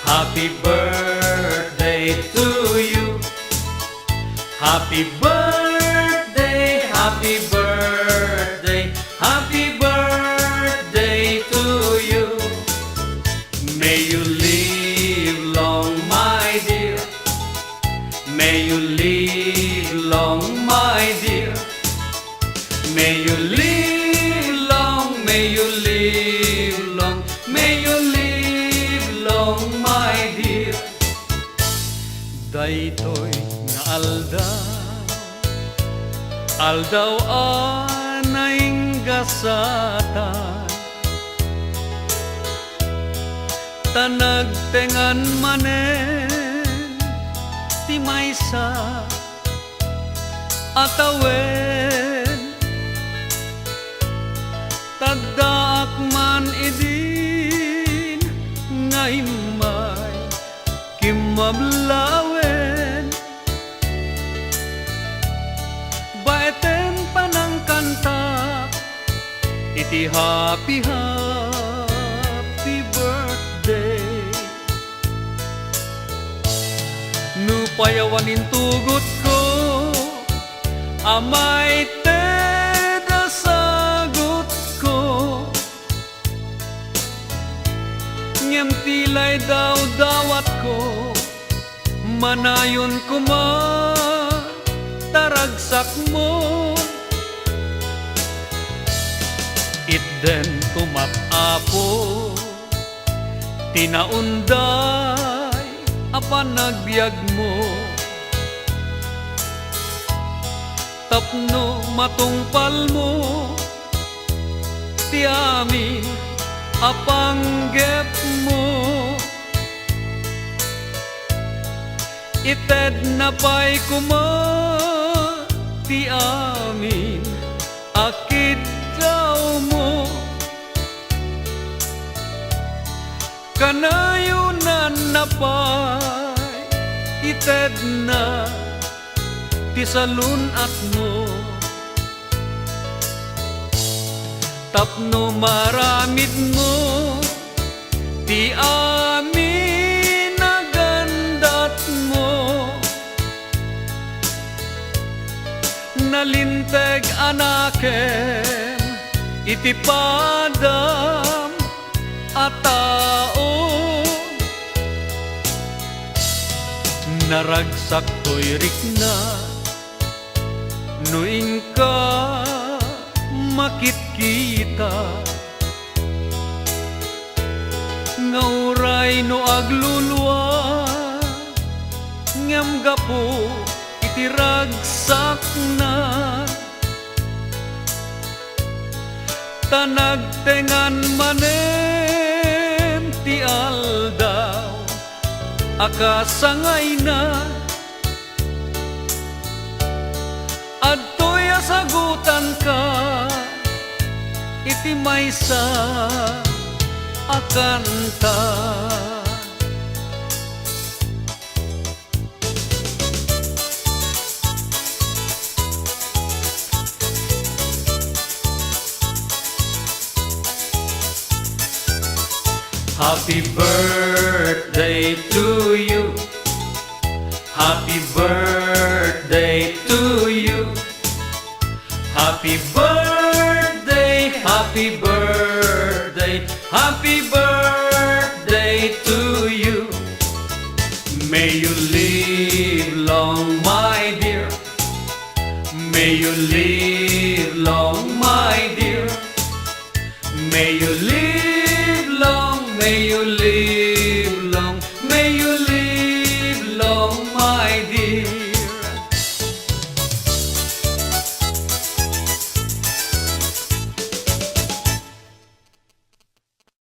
Happy birthday to you. Happy birthday, happy birthday, happy birthday to you. May you live long, my dear. May you live long, my dear. May you live long, may you live long, may you live long, my dear. Daytoy nga aldaw a nain-gasatan. Tanagtengan manen ti maysa atawen, tagdaak man idin nga imay kimablawen. Baeten panang kanta iti happy happy birthday. Nupayawanin tugot ko amay teda sagot ko. Ngem tilay daw dawat ko manayon ko taragsak mo. Itden kumapapo tinaunday apan nagbiag mo. Tapno matungpal mo ti amin apanggep mo. Ited na pa'y ti amin akid daw mo. Kanayunan na pa'y ited na ti salunat mo. Tapno maramid mo ti amin nagandat mo. Nalinteg anakem iti padam a tao. Naragsak to'y rikna no ingka makitkita. Ngauray no aglulwa ngem gapo iti ragsak na. Tanagtengan manem ti aldaw akasangay na. Adtoy asagutan ka iti maysa akanta. Happy birthday to you. Happy birthday to you. Happy birthday, happy birthday, happy birthday to you. May you live long, my dear. May you live long, my dear. May you live long, may you live